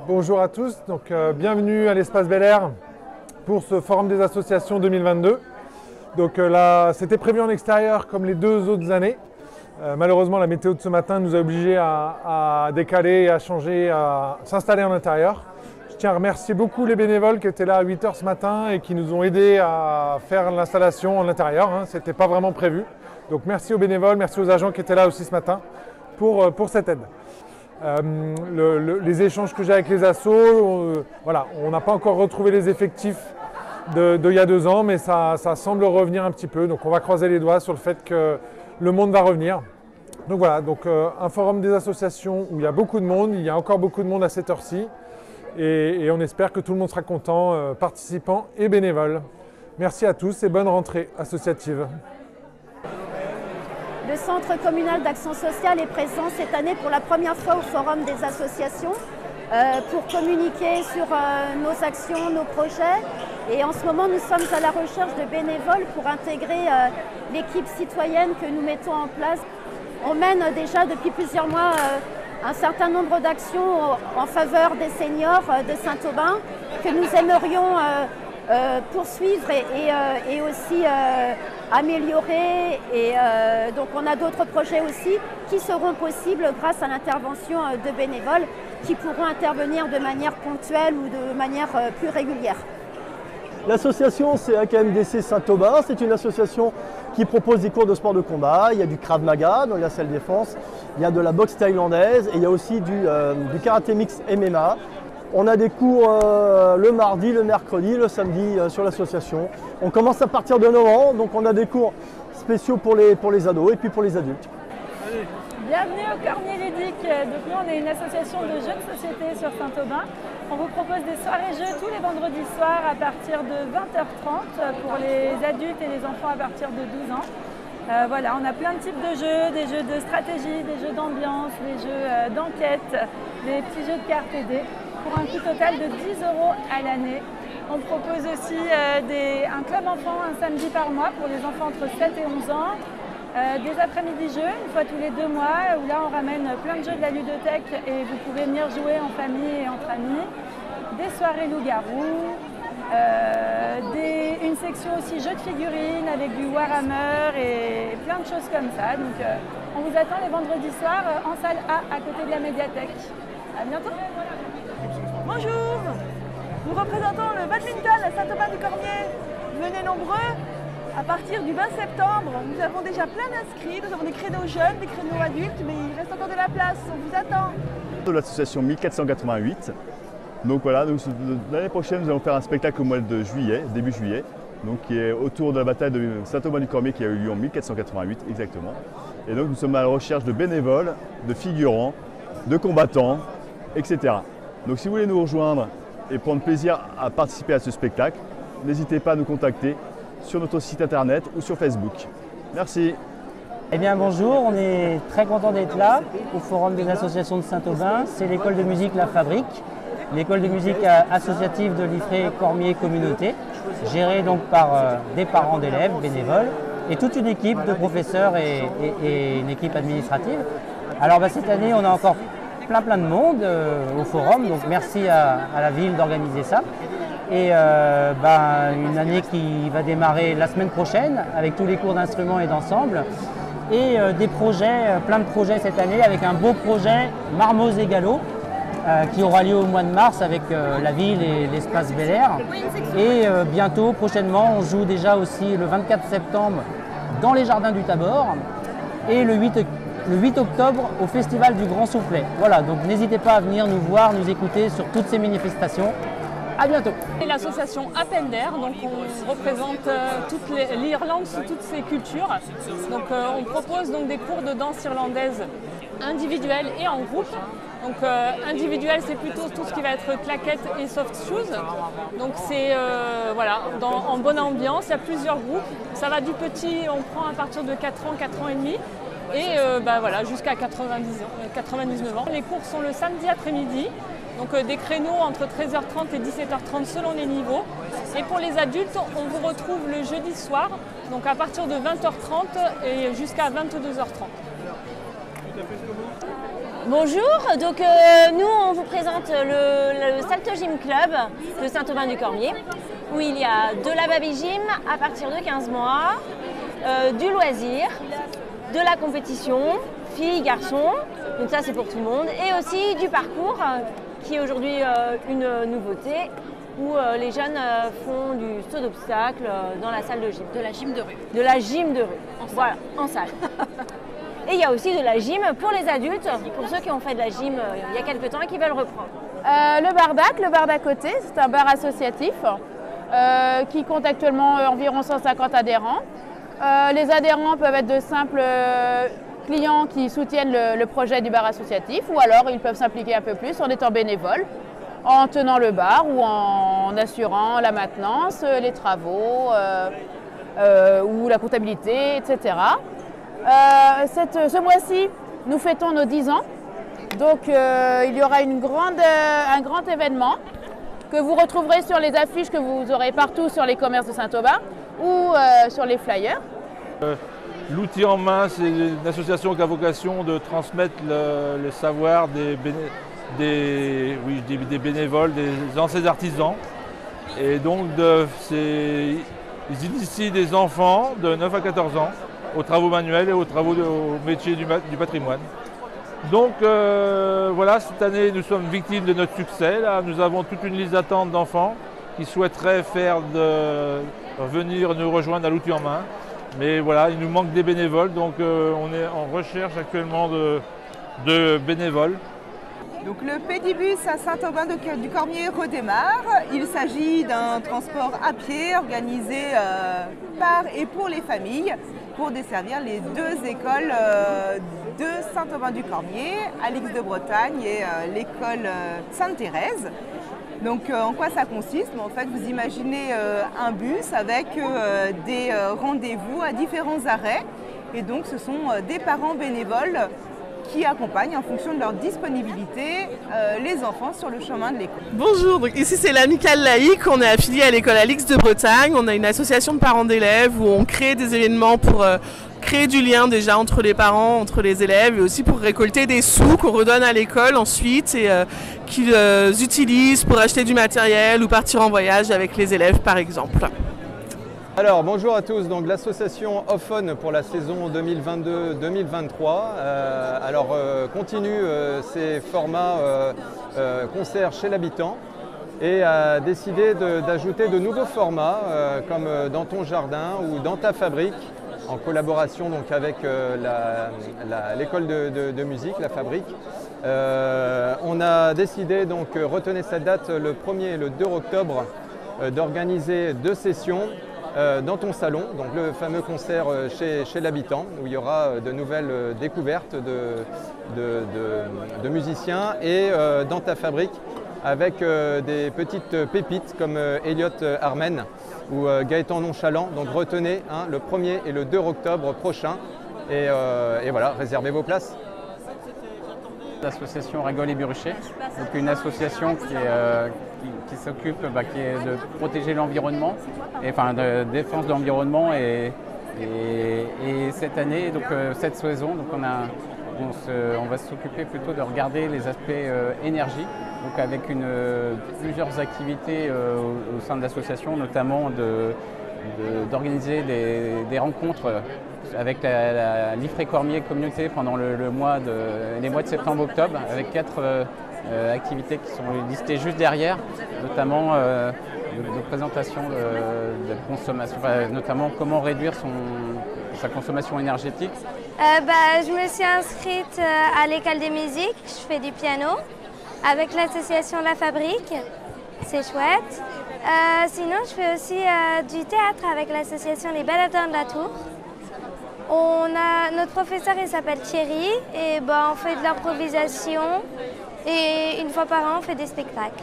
Bonjour à tous, bienvenue à l'Espace Bel Air pour ce Forum des associations 2022. Là, c'était prévu en extérieur comme les deux autres années. Malheureusement, la météo de ce matin nous a obligés à décaler, à changer, à s'installer en intérieur. Je tiens à remercier beaucoup les bénévoles qui étaient là à 8 h ce matin et qui nous ont aidés à faire l'installation en intérieur. Ce n'était pas vraiment prévu. Donc merci aux bénévoles, merci aux agents qui étaient là aussi ce matin pour cette aide. Les échanges que j'ai avec les assos, voilà, on n'a pas encore retrouvé les effectifs d'il y a 2 ans, mais ça semble revenir un petit peu. Donc on va croiser les doigts sur le fait que le monde va revenir. Donc voilà, un forum des associations où il y a beaucoup de monde, il y a encore beaucoup de monde à cette heure-ci. Et on espère que tout le monde sera content, participants et bénévoles. Merci à tous et bonne rentrée associative. Le Centre communal d'action sociale est présent cette année pour la première fois au Forum des associations pour communiquer sur nos actions, nos projets. Et en ce moment, nous sommes à la recherche de bénévoles pour intégrer l'équipe citoyenne que nous mettons en place. On mène déjà depuis plusieurs mois un certain nombre d'actions en faveur des seniors de Saint-Aubin que nous aimerions poursuivre et aussi améliorer. Et donc on a d'autres projets aussi qui seront possibles grâce à l'intervention de bénévoles qui pourront intervenir de manière ponctuelle ou de manière plus régulière. L'association, c'est AKMDC Saint-Aubin. C'est une association qui propose des cours de sport de combat. Il y a du Krav Maga dans la salle défense, il y a de la boxe thaïlandaise et il y a aussi du karaté mix MMA. On a des cours le mardi, le mercredi, le samedi sur l'association. On commence à partir de 9 ans, donc on a des cours spéciaux pour les ados et puis pour les adultes. Bienvenue au Cormier Ludique. Donc nous, on est une association de jeux de société sur Saint-Aubin. On vous propose des soirées-jeux tous les vendredis soirs à partir de 20 h 30 pour les adultes et les enfants à partir de 12 ans. Voilà, on a plein de types de jeux, des jeux de stratégie, des jeux d'ambiance, des jeux d'enquête, des petits jeux de cartes et dés, pour un coût total de 10 € à l'année. On propose aussi un club enfant un samedi par mois pour les enfants entre 7 et 11 ans. Des après-midi jeux, une fois tous les 2 mois, où là on ramène plein de jeux de la ludothèque et vous pouvez venir jouer en famille et entre amis. Des soirées loup-garou, une section aussi jeux de figurines avec du Warhammer et plein de choses comme ça. Donc on vous attend les vendredis soirs en salle A à côté de la médiathèque. À bientôt. Bonjour, nous représentons le badminton à Saint-Aubin-du-Cormier. Venez nombreux. À partir du 20 septembre, nous avons déjà plein d'inscrits. Nous avons des créneaux jeunes, des créneaux adultes, mais il reste encore de la place. On vous attend. De l'association 1488. Donc voilà, l'année prochaine, nous allons faire un spectacle au mois de juillet, début juillet, donc qui est autour de la bataille de Saint-Aubin-du-Cormier qui a eu lieu en 1488 exactement. Et donc nous sommes à la recherche de bénévoles, de figurants, de combattants, etc. Donc si vous voulez nous rejoindre et prendre plaisir à participer à ce spectacle, n'hésitez pas à nous contacter sur notre site internet ou sur Facebook. Merci. Eh bien bonjour, on est très content d'être là au Forum des associations de Saint-Aubin. C'est l'école de musique La Fabrique, l'école de musique associative de l'IFRE Cormier Communauté, gérée donc par des parents d'élèves bénévoles et toute une équipe de professeurs et une équipe administrative. Alors cette année, on a encore plein de monde au forum, donc merci à la ville d'organiser ça. Et une année qui va démarrer la semaine prochaine avec tous les cours d'instruments et d'ensemble. Et des projets, plein de projets cette année avec un beau projet Marmoz et Galop qui aura lieu au mois de mars avec la ville et l'espace Bel Air. Et bientôt, prochainement, on joue déjà aussi le 24 septembre dans les jardins du Tabor et le 8 octobre au Festival du Grand Soufflet. Voilà, donc n'hésitez pas à venir nous voir, nous écouter sur toutes ces manifestations. À bientôt. L'association Appel d'Air, donc on représente toute l'Irlande sous toutes ses cultures. Donc on propose donc des cours de danse irlandaise individuels et en groupe. Donc individuel, c'est plutôt tout ce qui va être claquettes et soft shoes. Donc c'est voilà, en bonne ambiance, il y a plusieurs groupes. Ça va du petit, on prend à partir de 4 ans, 4 ans et demi. Et voilà, jusqu'à 99 ans. Les cours sont le samedi après-midi. Donc des créneaux entre 13 h 30 et 17 h 30 selon les niveaux. Et pour les adultes, on vous retrouve le jeudi soir, donc à partir de 20 h 30 et jusqu'à 22 h 30. Bonjour, donc nous on vous présente le Salto Gym Club de Saint-Aubin-du-Cormier où il y a de la baby gym à partir de 15 mois, du loisir, de la compétition, filles, garçons, donc ça c'est pour tout le monde, et aussi du parcours qui est aujourd'hui une nouveauté où les jeunes font du saut d'obstacle dans la salle de gym. De la gym de rue. De la gym de rue, voilà, en salle. Et il y a aussi de la gym pour les adultes, pour ceux qui ont fait de la gym il y a quelques temps et qui veulent reprendre. Le bar d'à côté, c'est un bar associatif qui compte actuellement environ 150 adhérents. Les adhérents peuvent être de simples clients qui soutiennent le projet du bar associatif ou alors ils peuvent s'impliquer un peu plus en étant bénévoles, en tenant le bar ou en assurant la maintenance, les travaux ou la comptabilité, etc. Ce mois-ci, nous fêtons nos 10 ans, donc il y aura un grand événement que vous retrouverez sur les affiches que vous aurez partout sur les commerces de Saint-Aubin ou sur les flyers. L'outil en main, c'est une association qui a vocation de transmettre le savoir des bénévoles, des anciens artisans. Et donc, ils initient des enfants de 9 à 14 ans aux travaux manuels et aux métiers du patrimoine. Donc voilà, cette année, nous sommes victimes de notre succès. Là, nous avons toute une liste d'attente d'enfants qui souhaiteraient venir nous rejoindre à l'outil en main. Mais voilà, il nous manque des bénévoles, donc on est en recherche actuellement de bénévoles. Donc le pédibus à Saint-Aubin-du-Cormier redémarre. Il s'agit d'un transport à pied organisé par et pour les familles pour desservir les deux écoles de Saint-Aubin-du-Cormier, Alix de Bretagne et l'école Sainte-Thérèse. Donc en quoi ça consiste? En fait, vous imaginez un bus avec des rendez-vous à différents arrêts. Et donc ce sont des parents bénévoles qui accompagnent en fonction de leur disponibilité les enfants sur le chemin de l'école. Bonjour, donc ici c'est l'Amicale Laïque, on est affilié à l'école Alix de Bretagne, on a une association de parents d'élèves où on crée des événements pour créer du lien déjà entre les parents, entre les élèves et aussi pour récolter des sous qu'on redonne à l'école ensuite et qu'ils utilisent pour acheter du matériel ou partir en voyage avec les élèves par exemple. Alors bonjour à tous, donc l'association Off-On pour la saison 2022-2023 continue ses formats concerts chez l'habitant et a décidé d'ajouter de nouveaux formats comme Dans ton jardin ou Dans ta fabrique en collaboration donc avec l'école de musique, la Fabrique. On a décidé donc, retenez cette date, le 1er et le 2 octobre, d'organiser 2 sessions dans ton salon, donc le fameux concert chez l'habitant, où il y aura de nouvelles découvertes de musiciens, et dans ta fabrique, avec des petites pépites comme Elliot Armen ou Gaëtan Nonchalant. Donc retenez le 1er et le 2 octobre prochain, et voilà, réservez vos places. L'association Régol et Buruchet, donc une association qui s'occupe de protéger l'environnement, enfin de défense de l'environnement et cette année, donc cette saison, donc on va s'occuper plutôt de regarder les aspects énergie, donc avec plusieurs activités au sein de l'association, notamment d'organiser des rencontres avec la l'IFRE Cormier communauté pendant les mois de septembre-octobre, avec 4 activités qui sont listées juste derrière, notamment de présentation de consommation, notamment comment réduire sa consommation énergétique. Je me suis inscrite à l'école des musiques, je fais du piano avec l'association La Fabrique, c'est chouette. Sinon je fais aussi du théâtre avec l'association Les Baladins de la Tour. Notre professeur il s'appelle Thierry et on fait de l'improvisation et une fois par an on fait des spectacles.